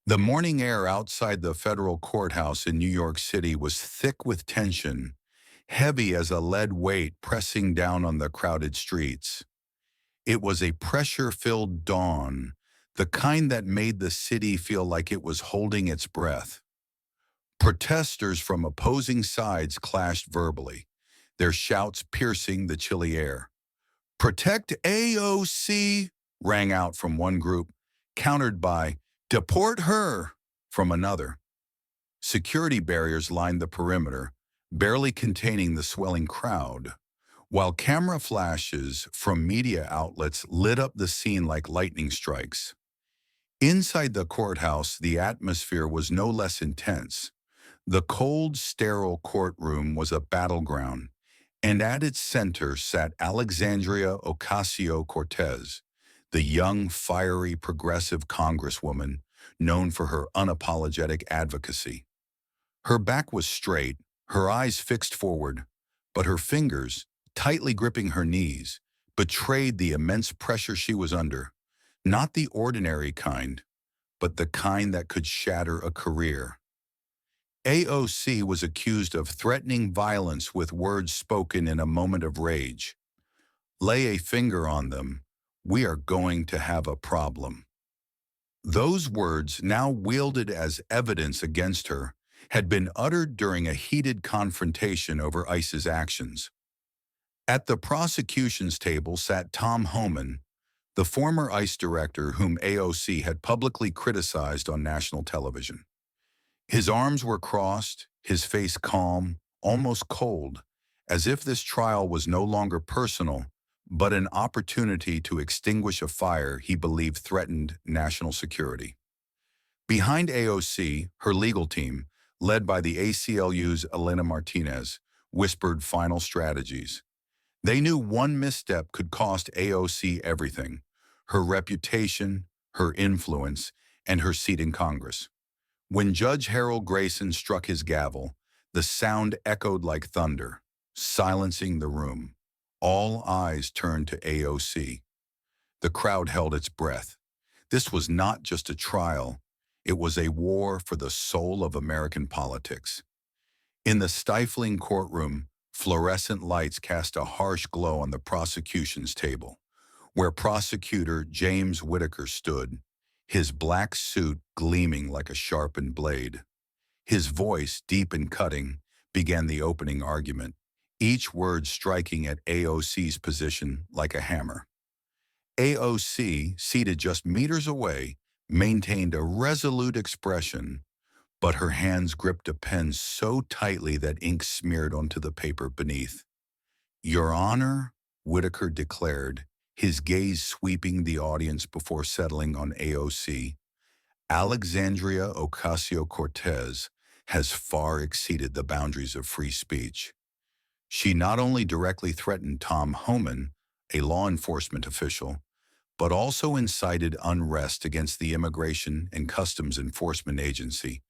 The morning air outside the federal courthouse in New York City was thick with tension, heavy as a lead weight pressing down on the crowded streets. It was a pressure-filled dawn, the kind that made the city feel like it was holding its breath. Protesters from opposing sides clashed verbally, their shouts piercing the chilly air. "Protect AOC!" rang out from one group, countered by "Deport her!" from another. Security barriers lined the perimeter, barely containing the swelling crowd, while camera flashes from media outlets lit up the scene like lightning strikes. Inside the courthouse, the atmosphere was no less intense. The cold, sterile courtroom was a battleground, and at its center sat Alexandria Ocasio-Cortez, the young, fiery, progressive congresswoman known for her unapologetic advocacy. Her back was straight, her eyes fixed forward, but her fingers, tightly gripping her knees, betrayed the immense pressure she was under, not the ordinary kind, but the kind that could shatter a career. AOC was accused of threatening violence with words spoken in a moment of rage. "Lay a finger on them. We are going to have a problem." Those words, now wielded as evidence against her, had been uttered during a heated confrontation over ICE's actions. At the prosecution's table sat Tom Homan, the former ICE director whom AOC had publicly criticized on national television. His arms were crossed, his face calm, almost cold, as if this trial was no longer personal, but an opportunity to extinguish a fire he believed threatened national security. Behind AOC, her legal team, led by the ACLU's Elena Martinez, whispered final strategies. They knew one misstep could cost AOC everything: her reputation, her influence, and her seat in Congress. When Judge Harold Grayson struck his gavel, the sound echoed like thunder, silencing the room. All eyes turned to AOC. The crowd held its breath. This was not just a trial, it was a war for the soul of American politics. In the stifling courtroom, fluorescent lights cast a harsh glow on the prosecution's table, where prosecutor James Whitaker stood, his black suit gleaming like a sharpened blade. His voice, deep and cutting, began the opening argument, each word striking at AOC's position like a hammer. AOC, seated just meters away, maintained a resolute expression, but her hands gripped a pen so tightly that ink smeared onto the paper beneath. "Your Honor," Whitaker declared, his gaze sweeping the audience before settling on AOC, "Alexandria Ocasio-Cortez has far exceeded the boundaries of free speech. She not only directly threatened Tom Homan, a law enforcement official, but also incited unrest against the Immigration and Customs Enforcement Agency,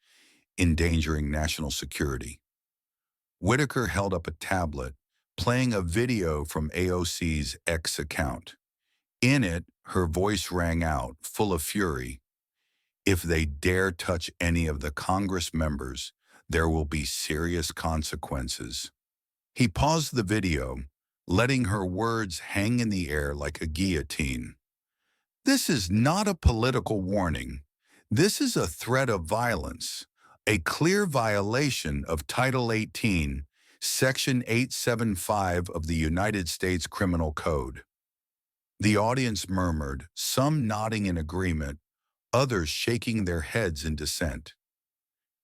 endangering national security." Whitaker held up a tablet, playing a video from AOC's X account. In it, her voice rang out, full of fury. "If they dare touch any of the Congress members, there will be serious consequences." He paused the video, letting her words hang in the air like a guillotine. "This is not a political warning. This is a threat of violence, a clear violation of Title 18, Section 875 of the United States Criminal Code." The audience murmured, some nodding in agreement, others shaking their heads in dissent.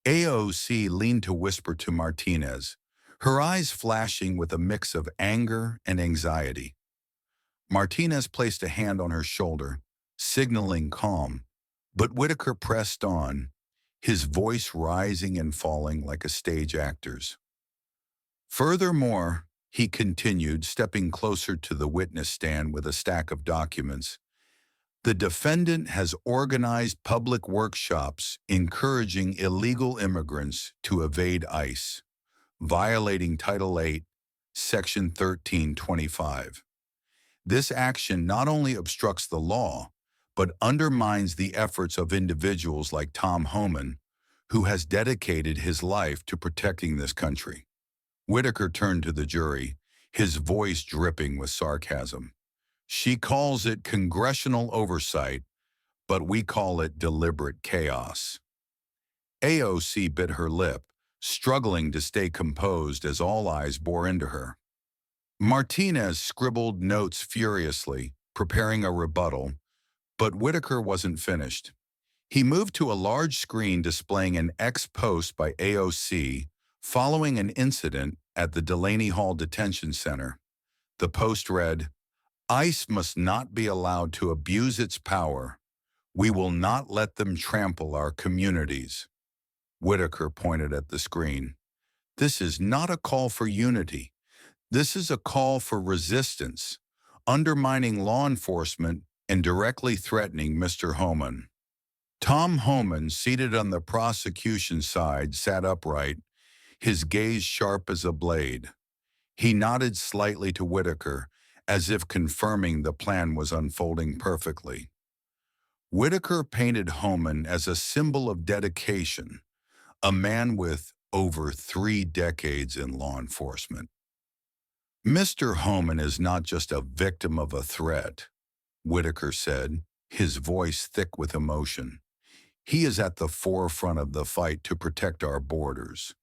AOC leaned to whisper to Martinez, her eyes flashing with a mix of anger and anxiety. Martinez placed a hand on her shoulder, signaling calm, but Whitaker pressed on, his voice rising and falling like a stage actor's. "Furthermore," he continued, stepping closer to the witness stand with a stack of documents, "the defendant has organized public workshops encouraging illegal immigrants to evade ICE, violating Title 8, Section 1325. This action not only obstructs the law, but undermines the efforts of individuals like Tom Homan, who has dedicated his life to protecting this country. Whitaker turned to the jury, his voice dripping with sarcasm. She calls it congressional oversight, but we call it deliberate chaos. AOC bit her lip, struggling to stay composed as all eyes bore into her. Martinez scribbled notes furiously, preparing a rebuttal, but Whitaker wasn't finished. He moved to a large screen displaying an ex-post by AOC following an incident at the Delaney Hall Detention Center. The post read, "ICE must not be allowed to abuse its power. We will not let them trample our communities." Whitaker pointed at the screen. "This is not a call for unity. This is a call for resistance, undermining law enforcement and directly threatening Mr. Homan." Tom Homan, seated on the prosecution side, sat upright, his gaze sharp as a blade. He nodded slightly to Whitaker, as if confirming the plan was unfolding perfectly. Whitaker painted Homan as a symbol of dedication, a man with over 3 decades in law enforcement. "Mr. Homan is not just a victim of a threat," Whitaker said, his voice thick with emotion. "He is at the forefront of the fight to protect our borders,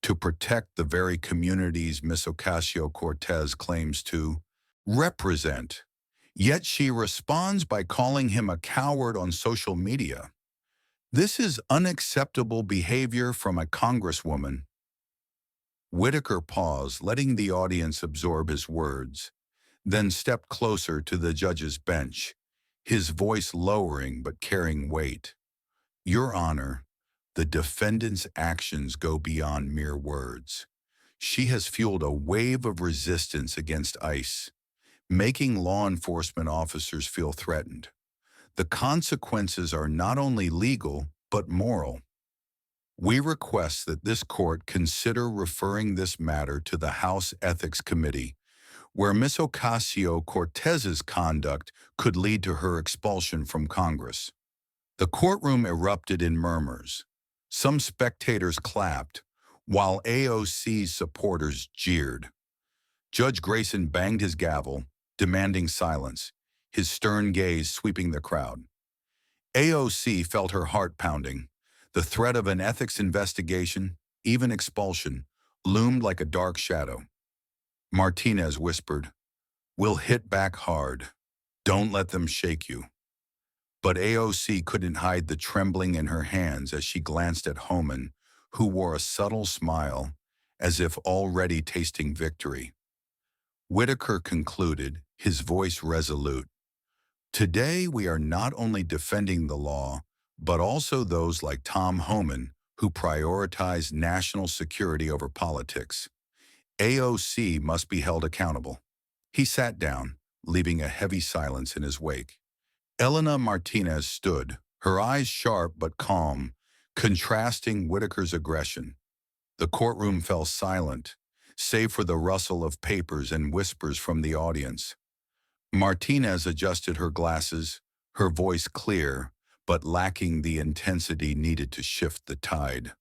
to protect the very communities Ms. Ocasio-Cortez claims to represent. Yet she responds by calling him a coward on social media. This is unacceptable behavior from a congresswoman." Whitaker paused, letting the audience absorb his words, then stepped closer to the judge's bench, his voice lowering but carrying weight. "Your Honor, the defendant's actions go beyond mere words. She has fueled a wave of resistance against ICE, making law enforcement officers feel threatened. The consequences are not only legal, but moral. We request that this court consider referring this matter to the House Ethics Committee, where Ms. Ocasio-Cortez's conduct could lead to her expulsion from Congress." The courtroom erupted in murmurs. Some spectators clapped, while AOC's supporters jeered. Judge Grayson banged his gavel, demanding silence, his stern gaze sweeping the crowd. AOC felt her heart pounding. The threat of an ethics investigation, even expulsion, loomed like a dark shadow. Martinez whispered, "We'll hit back hard. Don't let them shake you." But AOC couldn't hide the trembling in her hands as she glanced at Homan, who wore a subtle smile, as if already tasting victory. Whitaker concluded, his voice resolute, "Today we are not only defending the law, but also those like Tom Homan, who prioritize national security over politics. AOC must be held accountable." He sat down, leaving a heavy silence in his wake. Elena Martinez stood, her eyes sharp but calm, contrasting Whitaker's aggression. The courtroom fell silent, save for the rustle of papers and whispers from the audience. Martinez adjusted her glasses, her voice clear, but lacking the intensity needed to shift the tide.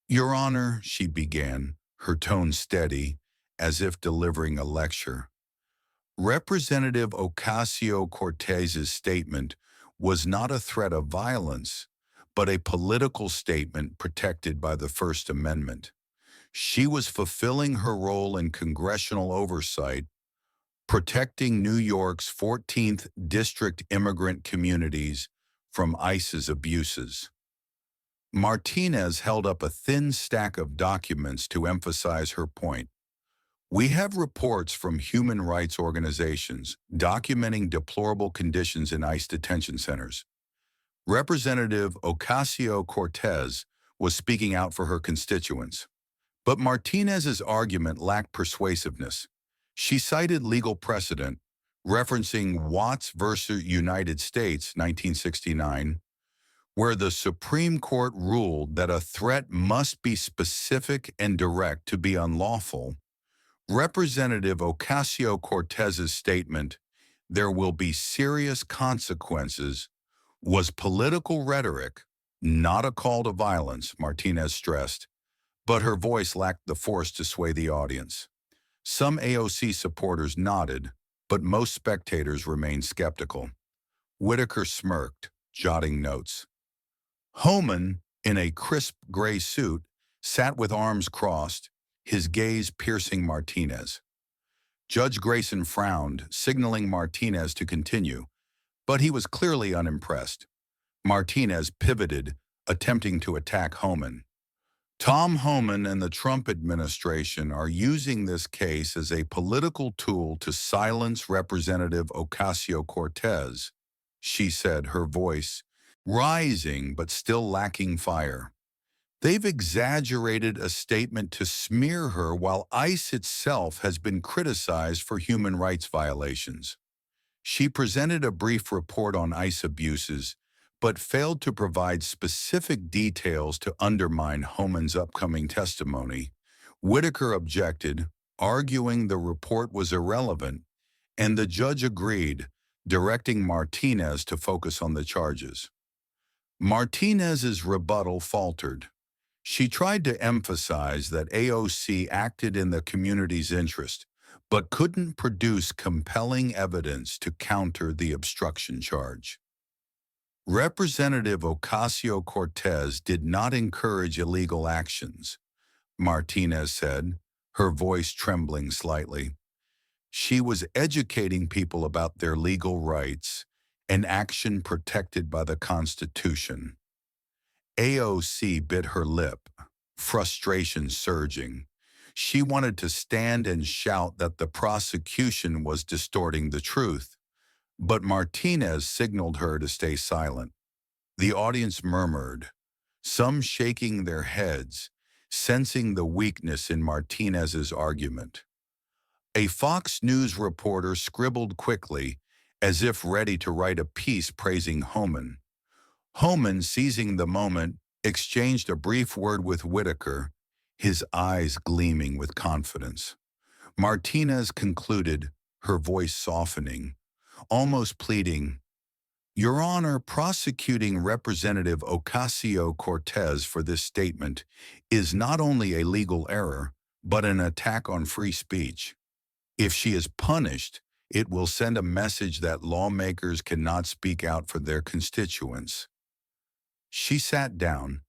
"Your Honor," she began, her tone steady, as if delivering a lecture. "Representative Ocasio-Cortez's statement was not a threat of violence, but a political statement protected by the First Amendment. She was fulfilling her role in congressional oversight, protecting New York's 14th District immigrant communities from ICE's abuses." Martinez held up a thin stack of documents to emphasize her point. "We have reports from human rights organizations documenting deplorable conditions in ICE detention centers. Representative Ocasio-Cortez was speaking out for her constituents. But Martinez's argument lacked persuasiveness. She cited legal precedent, referencing Watts versus United States, 1969, where the Supreme Court ruled that a threat must be specific and direct to be unlawful. Representative Ocasio-Cortez's statement, There will be serious consequences was political rhetoric, not a call to violence, Martinez stressed, but her voice lacked the force to sway the audience. Some AOC supporters nodded, but most spectators remained skeptical. Whitaker smirked, jotting notes. Homan, in a crisp gray suit, sat with arms crossed, his gaze piercing Martinez. Judge Grayson frowned, signaling Martinez to continue, but he was clearly unimpressed. Martinez pivoted, attempting to attack Homan. Tom Homan and the Trump administration are using this case as a political tool to silence Representative Ocasio-Cortez, she said, her voice rising but still lacking fire. They've exaggerated a statement to smear her while ICE itself has been criticized for human rights violations. She presented a brief report on ICE abuses, but failed to provide specific details to undermine Homan's upcoming testimony. Whitaker objected, arguing the report was irrelevant, and the judge agreed, directing Martinez to focus on the charges. Martinez's rebuttal faltered. She tried to emphasize that AOC acted in the community's interest, but couldn't produce compelling evidence to counter the obstruction charge. Representative Ocasio-Cortez did not encourage illegal actions, Martinez said, her voice trembling slightly. She was educating people about their legal rights, an action protected by the Constitution. AOC bit her lip, frustration surging. She wanted to stand and shout that the prosecution was distorting the truth, but Martinez signaled her to stay silent. The audience murmured, some shaking their heads, sensing the weakness in Martinez's argument. A Fox News reporter scribbled quickly, as if ready to write a piece praising Homan. Homan, seizing the moment, exchanged a brief word with Whitaker, his eyes gleaming with confidence. Martinez concluded, her voice softening, almost pleading, Your Honor, prosecuting Representative Ocasio-Cortez for this statement is not only a legal error, but an attack on free speech. If she is punished, it will send a message that lawmakers cannot speak out for their constituents. She sat down,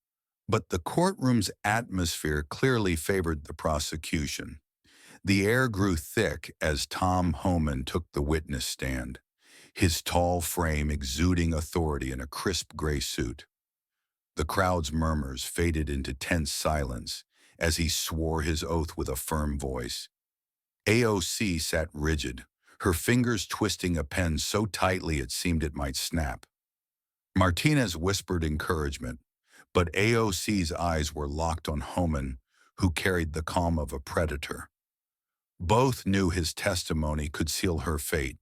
but the courtroom's atmosphere clearly favored the prosecution. The air grew thick as Tom Homan took the witness stand, his tall frame exuding authority in a crisp gray suit. The crowd's murmurs faded into tense silence as he swore his oath with a firm voice. AOC sat rigid, her fingers twisting a pen so tightly it seemed it might snap. Martinez whispered encouragement, but AOC's eyes were locked on Homan, who carried the calm of a predator. Both knew his testimony could seal her fate.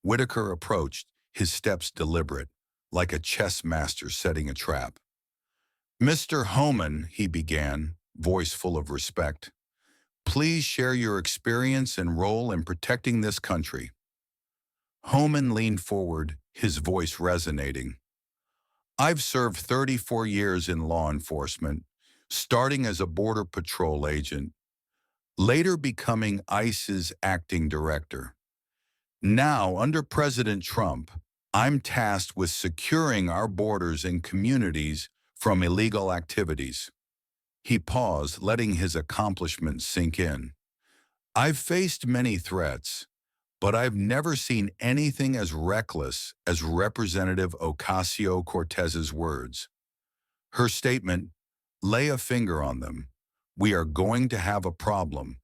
Whitaker approached, his steps deliberate, like a chess master setting a trap. Mr. Homan, he began, voice full of respect, please share your experience and role in protecting this country. Homan leaned forward, his voice resonating. I've served 34 years in law enforcement, starting as a Border Patrol agent, later becoming ICE's acting director. Now, under President Trump, I'm tasked with securing our borders and communities from illegal activities. He paused, letting his accomplishments sink in. I've faced many threats, but I've never seen anything as reckless as Representative Ocasio-Cortez's words. Her statement, lay a finger on them, we are going to have a problem,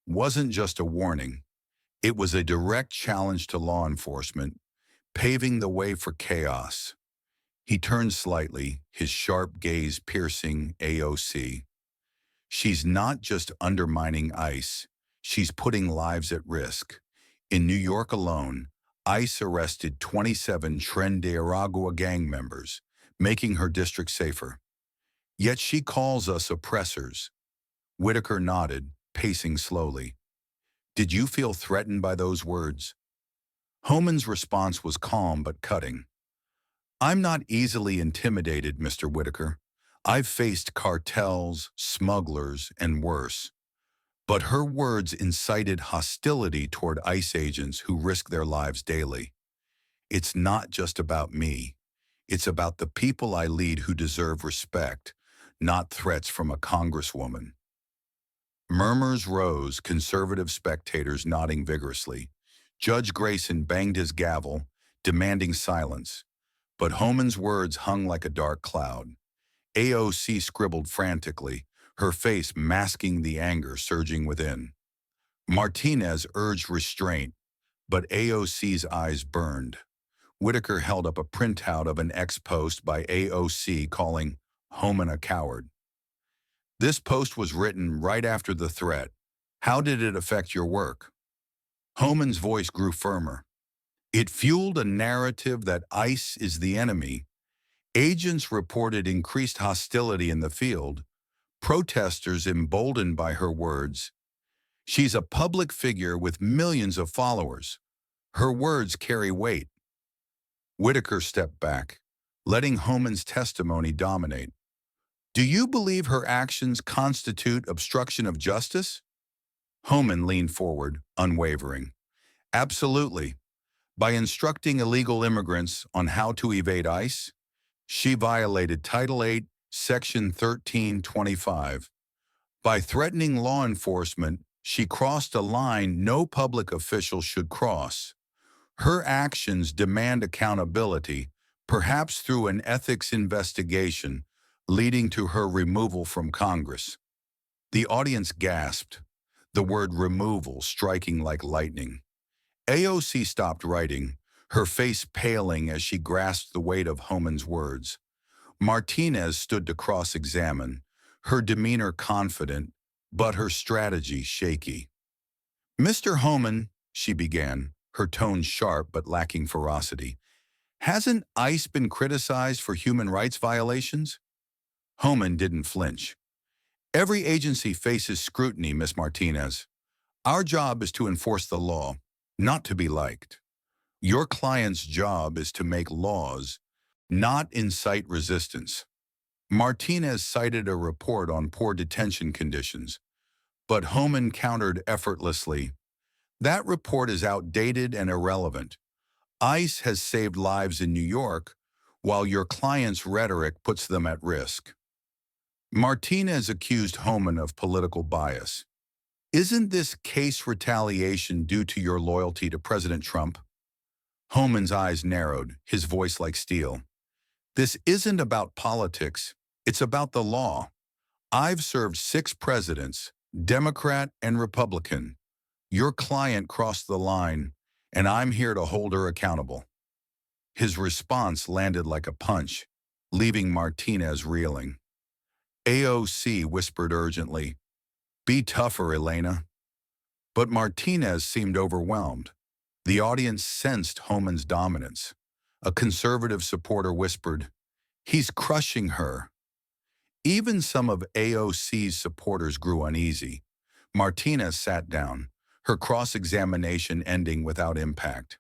wasn't just a warning. It was a direct challenge to law enforcement, paving the way for chaos. He turned slightly, his sharp gaze piercing AOC. She's not just undermining ICE, she's putting lives at risk. In New York alone, ICE arrested 27 Tren de Aragua gang members, making her district safer. Yet she calls us oppressors. Whitaker nodded, pacing slowly. Did you feel threatened by those words? Homan's response was calm but cutting. I'm not easily intimidated, Mr. Whitaker. I've faced cartels, smugglers, and worse. But her words incited hostility toward ICE agents who risk their lives daily. It's not just about me. It's about the people I lead who deserve respect, not threats from a congresswoman. Murmurs rose, conservative spectators nodding vigorously. Judge Grayson banged his gavel, demanding silence. But Homan's words hung like a dark cloud. AOC scribbled frantically, her face masking the anger surging within. Martinez urged restraint, but AOC's eyes burned. Whitaker held up a printout of an ex-post by AOC calling Homan a coward. This post was written right after the threat. How did it affect your work? Homan's voice grew firmer. It fueled a narrative that ICE is the enemy. Agents reported increased hostility in the field, protesters emboldened by her words. She's a public figure with millions of followers. Her words carry weight. Whitaker stepped back, letting Homan's testimony dominate. Do you believe her actions constitute obstruction of justice? Homan leaned forward, unwavering. Absolutely. By instructing illegal immigrants on how to evade ICE, she violated Title 8, Section 1325. By threatening law enforcement, she crossed a line no public official should cross. Her actions demand accountability, perhaps through an ethics investigation, leading to her removal from Congress. The audience gasped, the word removal striking like lightning. AOC stopped writing, her face paling as she grasped the weight of Homan's words. Martinez stood to cross-examine, her demeanor confident, but her strategy shaky. Mr. Homan, she began, her tone sharp but lacking ferocity, hasn't ICE been criticized for human rights violations? Homan didn't flinch. Every agency faces scrutiny, Miss Martinez. Our job is to enforce the law, not to be liked. Your client's job is to make laws, not incite resistance. Martinez cited a report on poor detention conditions, but Homan countered effortlessly. That report is outdated and irrelevant. ICE has saved lives in New York, while your client's rhetoric puts them at risk. Martinez accused Homan of political bias. Isn't this case retaliation due to your loyalty to President Trump? Homan's eyes narrowed, his voice like steel. This isn't about politics, it's about the law. I've served 6 presidents, Democrat and Republican. Your client crossed the line, and I'm here to hold her accountable. His response landed like a punch, leaving Martinez reeling. AOC whispered urgently, "Be tougher, Elena." But Martinez seemed overwhelmed. The audience sensed Homan's dominance. A conservative supporter whispered, "He's crushing her." Even some of AOC's supporters grew uneasy. Martinez sat down, her cross-examination ending without impact.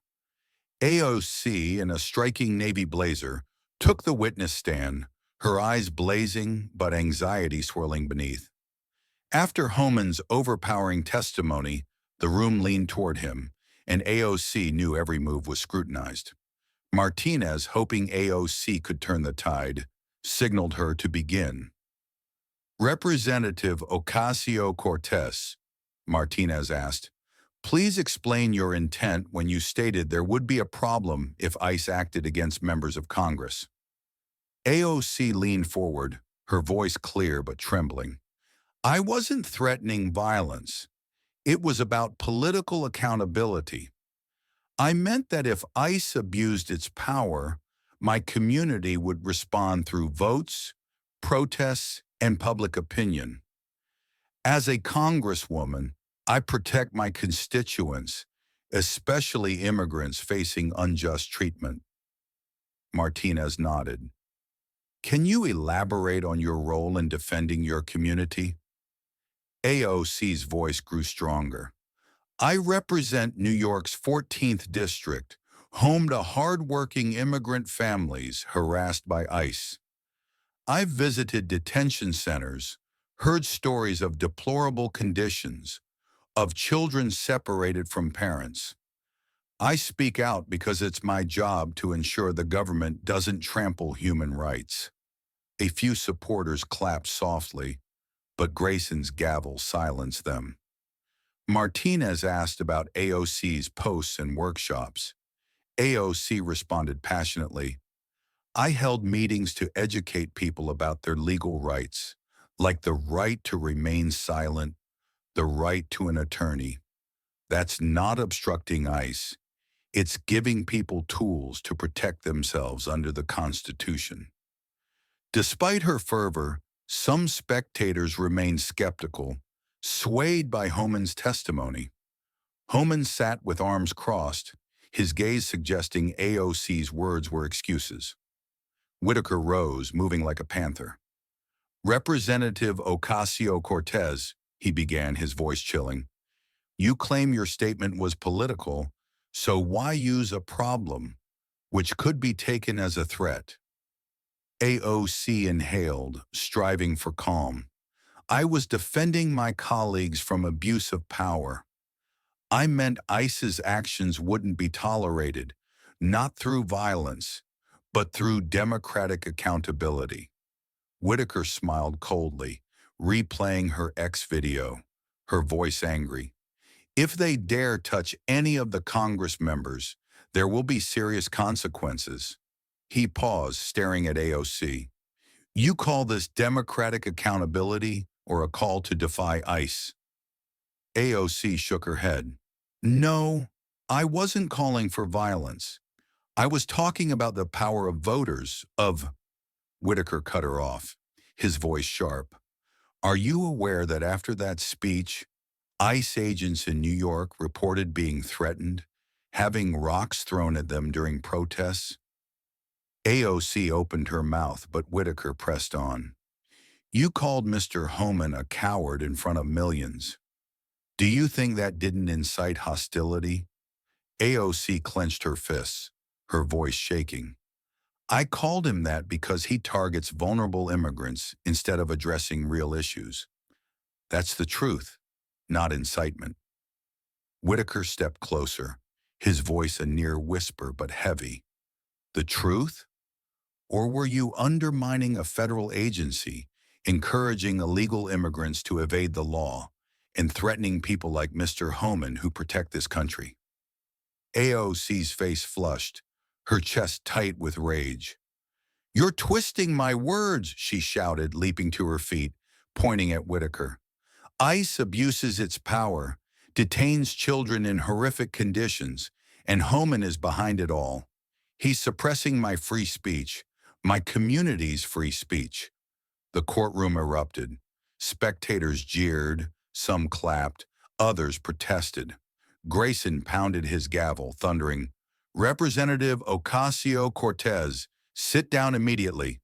AOC, in a striking navy blazer, took the witness stand, her eyes blazing but anxiety swirling beneath. After Homan's overpowering testimony, the room leaned toward him, and AOC knew every move was scrutinized. Martinez, hoping AOC could turn the tide, signaled her to begin. Representative Ocasio-Cortez, Martinez asked, please explain your intent when you stated there would be a problem if ICE acted against members of Congress. AOC leaned forward, her voice clear but trembling. I wasn't threatening violence. It was about political accountability. I meant that if ICE abused its power, my community would respond through votes, protests, and public opinion. As a congresswoman, I protect my constituents, especially immigrants facing unjust treatment. Martinez nodded. Can you elaborate on your role in defending your community? AOC's voice grew stronger. I represent New York's 14th district, home to hard-working immigrant families harassed by ICE. I've visited detention centers, heard stories of deplorable conditions, of children separated from parents. I speak out because it's my job to ensure the government doesn't trample human rights. A few supporters clapped softly, but Grayson's gavel silenced them. Martinez asked about AOC's posts and workshops. AOC responded passionately, I held meetings to educate people about their legal rights, like the right to remain silent, the right to an attorney. That's not obstructing ICE. It's giving people tools to protect themselves under the Constitution. Despite her fervor, some spectators remained skeptical, swayed by Homan's testimony. Homan sat with arms crossed, his gaze suggesting AOC's words were excuses. Whitaker rose, moving like a panther. Representative Ocasio-Cortez, he began, his voice chilling, you claim your statement was political, so why use a problem which could be taken as a threat? AOC inhaled, striving for calm. I was defending my colleagues from abuse of power. I meant ICE's actions wouldn't be tolerated, not through violence, but through democratic accountability. Whitaker smiled coldly, replaying her ex video, her voice angry. If they dare touch any of the Congress members, there will be serious consequences. He paused, staring at AOC. You call this democratic accountability or a call to defy ICE? AOC shook her head. No, I wasn't calling for violence. I was talking about the power of voters, Whitaker cut her off, his voice sharp. Are you aware that after that speech, ICE agents in New York reported being threatened, having rocks thrown at them during protests? AOC opened her mouth, but Whitaker pressed on. You called Mr. Homan a coward in front of millions. Do you think that didn't incite hostility? AOC clenched her fists, her voice shaking. I called him that because he targets vulnerable immigrants instead of addressing real issues. That's the truth, not incitement. Whitaker stepped closer, his voice a near whisper but heavy. The truth? Or were you undermining a federal agency, encouraging illegal immigrants to evade the law, and threatening people like Mr. Homan who protect this country? AOC's face flushed, her chest tight with rage. You're twisting my words, she shouted, leaping to her feet, pointing at Whitaker. ICE abuses its power, detains children in horrific conditions, and Homan is behind it all. He's suppressing my free speech, my community's free speech. The courtroom erupted. Spectators jeered, some clapped, others protested. Grayson pounded his gavel, thundering, Representative Ocasio-Cortez, sit down immediately.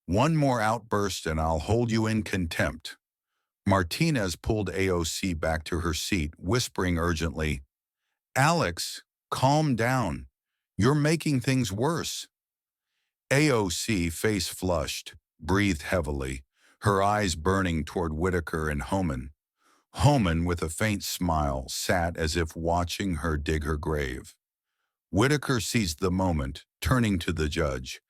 One more outburst and I'll hold you in contempt. Martinez pulled AOC back to her seat, whispering urgently, Alex, calm down. You're making things worse. AOC, face flushed, breathed heavily, her eyes burning toward Whitaker and Homan. Homan, with a faint smile, sat as if watching her dig her grave. Whitaker seized the moment, turning to the judge.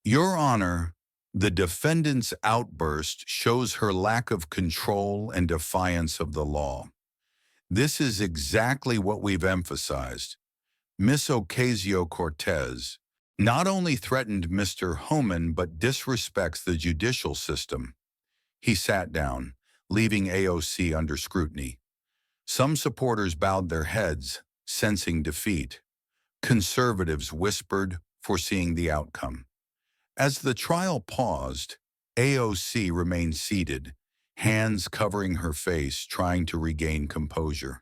Your Honor, the defendant's outburst shows her lack of control and defiance of the law. This is exactly what we've emphasized. Miss Ocasio-Cortez not only threatened Mr. Homan but disrespects the judicial system. He sat down, leaving AOC under scrutiny. Some supporters bowed their heads, sensing defeat. Conservatives whispered, foreseeing the outcome. As the trial paused, AOC remained seated, hands covering her face, trying to regain composure.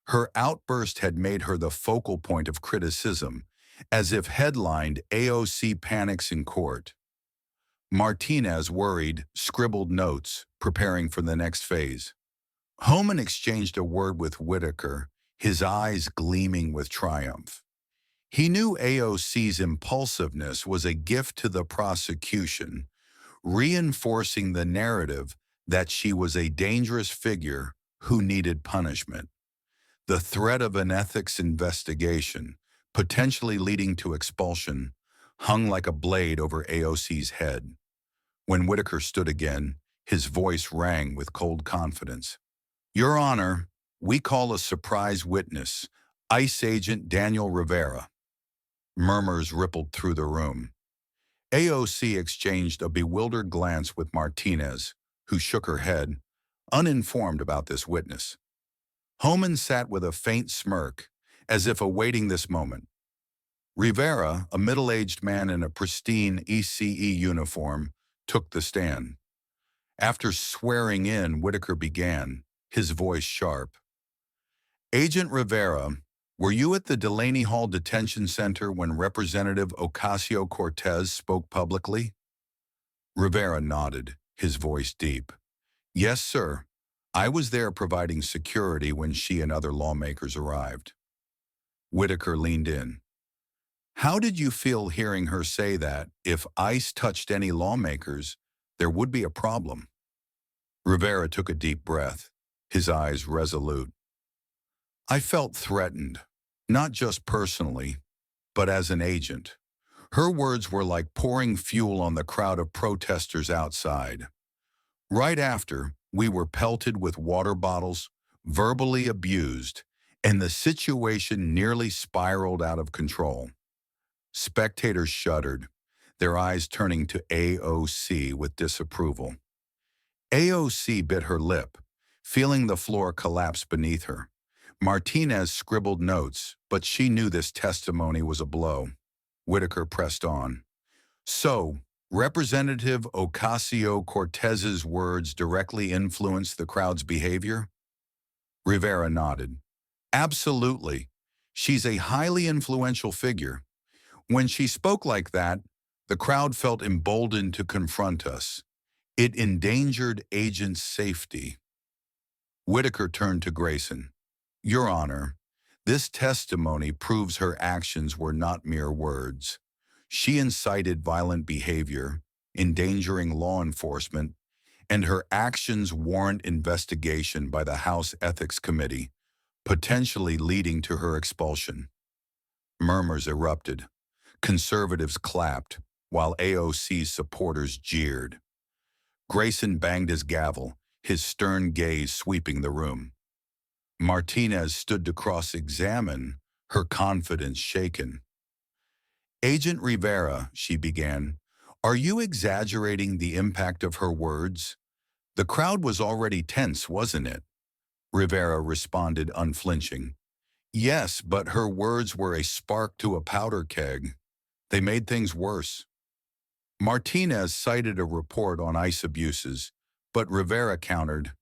Her outburst had made her the focal point of criticism, as if headlined AOC panics in court. Martinez, worried, scribbled notes, preparing for the next phase. Homan exchanged a word with Whitaker, his eyes gleaming with triumph. He knew AOC's impulsiveness was a gift to the prosecution, reinforcing the narrative that she was a dangerous figure who needed punishment. The threat of an ethics investigation, potentially leading to expulsion, hung like a blade over AOC's head. When Whitaker stood again, his voice rang with cold confidence. Your Honor, we call a surprise witness, ICE Agent Daniel Rivera. Murmurs rippled through the room. AOC exchanged a bewildered glance with Martinez, who shook her head, uninformed about this witness. Homan sat with a faint smirk, as if awaiting this moment. Rivera, a middle-aged man in a pristine ECE uniform, took the stand. After swearing in, Whitaker began, his voice sharp. Agent Rivera, were you at the Delaney Hall Detention Center when Representative Ocasio-Cortez spoke publicly? Rivera nodded, his voice deep. Yes, sir. I was there providing security when she and other lawmakers arrived. Whitaker leaned in. How did you feel hearing her say that if ICE touched any lawmakers, there would be a problem? Rivera took a deep breath, his eyes resolute. I felt threatened, not just personally, but as an agent. Her words were like pouring fuel on the crowd of protesters outside. Right after, we were pelted with water bottles, verbally abused, and the situation nearly spiraled out of control. Spectators shuddered, their eyes turning to AOC with disapproval. AOC bit her lip, feeling the floor collapse beneath her. Martinez scribbled notes, but she knew this testimony was a blow. Whitaker pressed on. So, Representative Ocasio-Cortez's words directly influenced the crowd's behavior? Rivera nodded. Absolutely. She's a highly influential figure. When she spoke like that, the crowd felt emboldened to confront us. It endangered agents' safety. Whitaker turned to Grayson. Your Honor, this testimony proves her actions were not mere words. She incited violent behavior, endangering law enforcement, and her actions warrant investigation by the House Ethics Committee, potentially leading to her expulsion. Murmurs erupted. Conservatives clapped, while AOC's supporters jeered. Grayson banged his gavel, his stern gaze sweeping the room. Martinez stood to cross-examine, her confidence shaken. Agent Rivera, she began, are you exaggerating the impact of her words? The crowd was already tense, wasn't it? Rivera responded unflinching. Yes, but her words were a spark to a powder keg. They made things worse. Martinez cited a report on ICE abuses, but Rivera countered,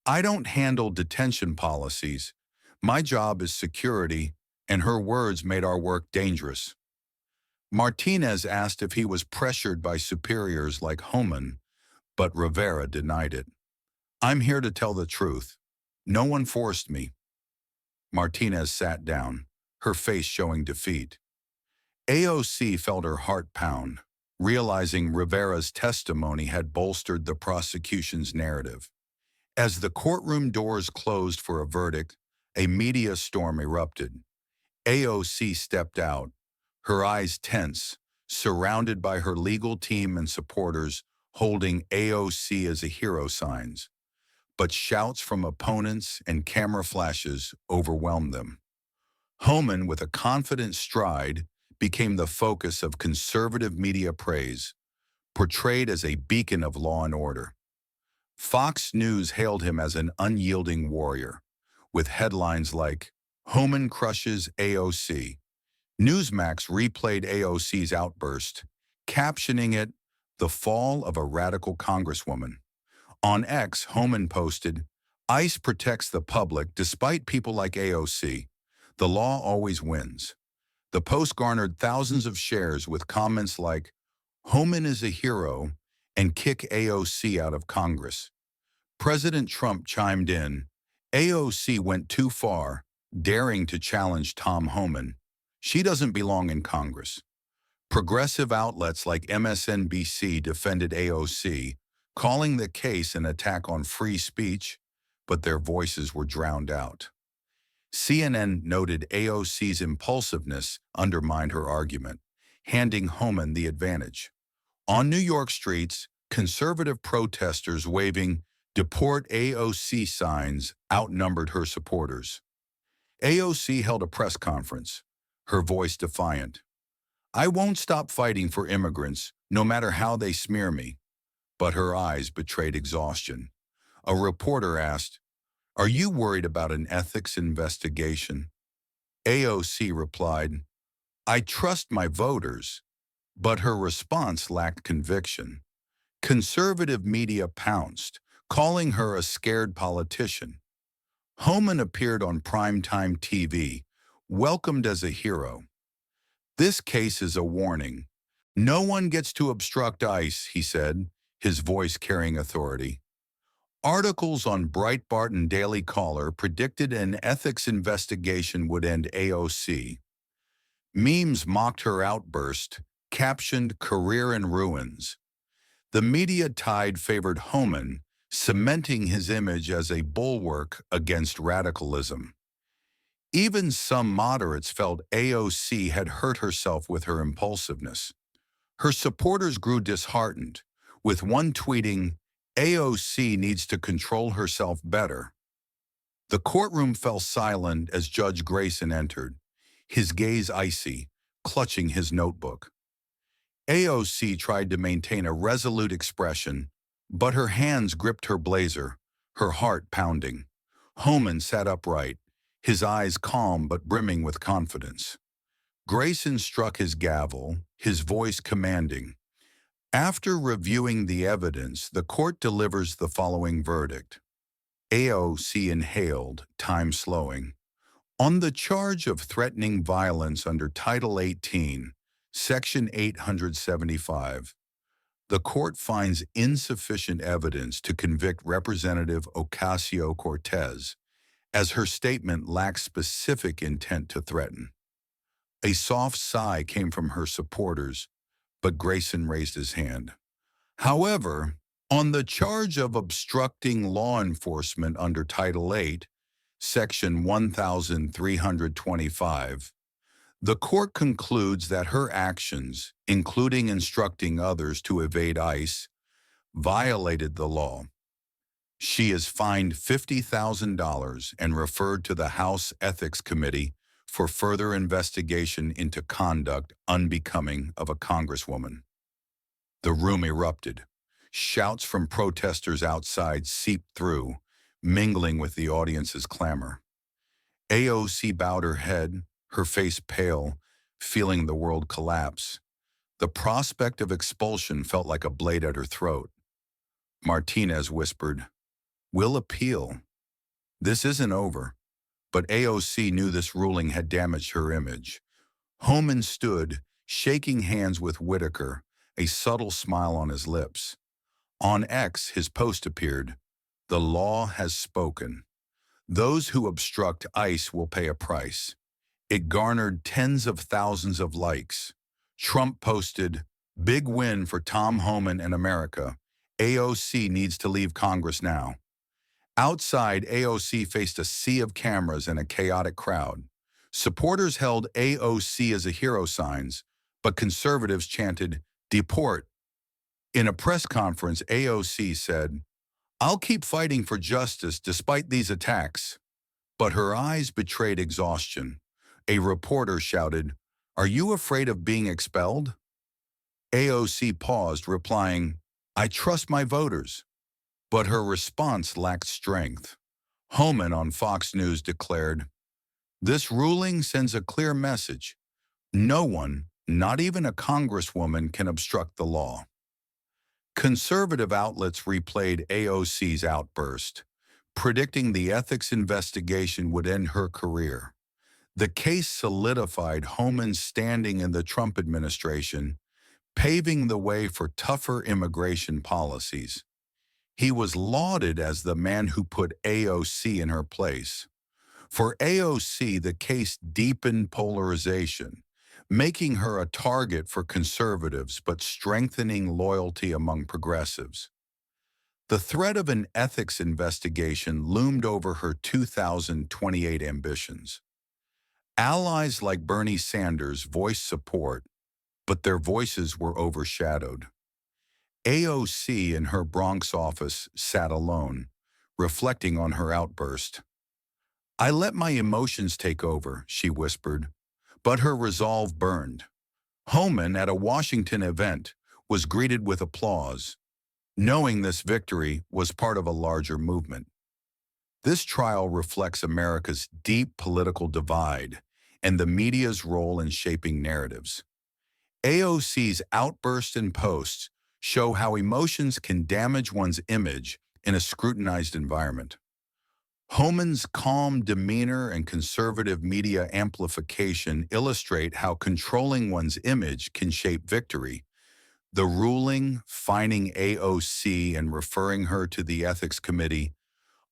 I don't handle detention policies. My job is security, and her words made our work dangerous. Martinez asked if he was pressured by superiors like Homan, but Rivera denied it. I'm here to tell the truth. No one forced me. Martinez sat down, her face showing defeat. AOC felt her heart pound, realizing Rivera's testimony had bolstered the prosecution's narrative. As the courtroom doors closed for a verdict, a media storm erupted. AOC stepped out, her eyes tense, surrounded by her legal team and supporters holding AOC as a hero signs. But shouts from opponents and camera flashes overwhelmed them. Homan, with a confident stride, became the focus of conservative media praise, portrayed as a beacon of law and order. Fox News hailed him as an unyielding warrior, with headlines like, Homan crushes AOC. Newsmax replayed AOC's outburst, captioning it, the fall of a radical congresswoman. On X, Homan posted, ICE protects the public despite people like AOC. The law always wins. The post garnered thousands of shares with comments like, Homan is a hero, and kick AOC out of Congress. President Trump chimed in, AOC went too far, daring to challenge Tom Homan. She doesn't belong in Congress. Progressive outlets like MSNBC defended AOC, calling the case an attack on free speech, but their voices were drowned out. CNN noted AOC's impulsiveness undermined her argument, handing Homan the advantage. On New York streets, conservative protesters waving "Deport AOC" signs outnumbered her supporters. AOC held a press conference, her voice defiant. "I won't stop fighting for immigrants, no matter how they smear me." But her eyes betrayed exhaustion. A reporter asked, "Are you worried about an ethics investigation?" AOC replied, "I trust my voters," but her response lacked conviction. Conservative media pounced, calling her a scared politician. Homan appeared on primetime TV, welcomed as a hero. "This case is a warning. No one gets to obstruct ICE," he said, his voice carrying authority. Articles on Breitbart and Daily Caller predicted an ethics investigation would end AOC. Memes mocked her outburst, captioned "career in ruins." The media tide favored Homan, cementing his image as a bulwark against radicalism. Even some moderates felt AOC had hurt herself with her impulsiveness. Her supporters grew disheartened, with one tweeting, "AOC needs to control herself better." The courtroom fell silent as Judge Grayson entered, his gaze icy, clutching his notebook. AOC tried to maintain a resolute expression, but her hands gripped her blazer, her heart pounding. Homan sat upright, his eyes calm but brimming with confidence. Grayson struck his gavel, his voice commanding. After reviewing the evidence, the court delivers the following verdict. AOC inhaled, time slowing. On the charge of threatening violence under Title 18, Section 875, the court finds insufficient evidence to convict Representative Ocasio-Cortez, as her statement lacks specific intent to threaten. A soft sigh came from her supporters, but Grayson raised his hand. However, on the charge of obstructing law enforcement under Title 8, Section 1325, the court concludes that her actions, including instructing others to evade ICE, violated the law. She is fined $50,000 and referred to the House Ethics Committee for further investigation into conduct unbecoming of a congresswoman. The room erupted. Shouts from protesters outside seeped through, mingling with the audience's clamor. AOC bowed her head, her face pale, feeling the world collapse. The prospect of expulsion felt like a blade at her throat. Martinez whispered, "We'll appeal." This isn't over, but AOC knew this ruling had damaged her image. Homan stood, shaking hands with Whitaker, a subtle smile on his lips. On X, his post appeared, "The law has spoken. Those who obstruct ICE will pay a price." It garnered tens of thousands of likes. Trump posted, "Big win for Tom Homan and America. AOC needs to leave Congress now." Outside, AOC faced a sea of cameras and a chaotic crowd. Supporters held AOC as a hero signs, but conservatives chanted, "Deport." In a press conference, AOC said, "I'll keep fighting for justice despite these attacks." But her eyes betrayed exhaustion. A reporter shouted, "Are you afraid of being expelled?" AOC paused, replying, "I trust my voters." But her response lacked strength. Homan on Fox News declared, "This ruling sends a clear message. No one, not even a congresswoman, can obstruct the law." Conservative outlets replayed AOC's outburst, predicting the ethics investigation would end her career. The case solidified Homan's standing in the Trump administration, paving the way for tougher immigration policies. He was lauded as the man who put AOC in her place. For AOC, the case deepened polarization, making her a target for conservatives but strengthening loyalty among progressives. The threat of an ethics investigation loomed over her 2028 ambitions. Allies like Bernie Sanders voiced support, but their voices were overshadowed. AOC in her Bronx office sat alone, reflecting on her outburst. "I let my emotions take over," she whispered, but her resolve burned. Homan, at a Washington event, was greeted with applause, knowing this victory was part of a larger movement. This trial reflects America's deep political divide and the media's role in shaping narratives. AOC's outbursts and posts show how emotions can damage one's image in a scrutinized environment. Homan's calm demeanor and conservative media amplification illustrate how controlling one's image can shape victory. The ruling, fining AOC and referring her to the Ethics Committee,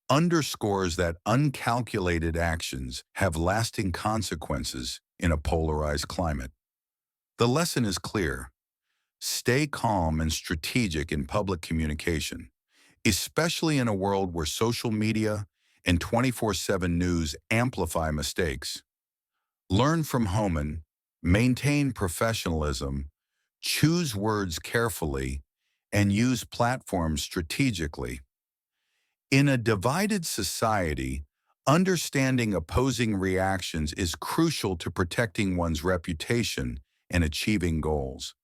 underscores that uncalculated actions have lasting consequences in a polarized climate. The lesson is clear. Stay calm and strategic in public communication, especially in a world where social media and 24/7 news amplify mistakes. Learn from Homan, maintain professionalism, choose words carefully, and use platforms strategically. In a divided society, understanding opposing reactions is crucial to protecting one's reputation and achieving goals.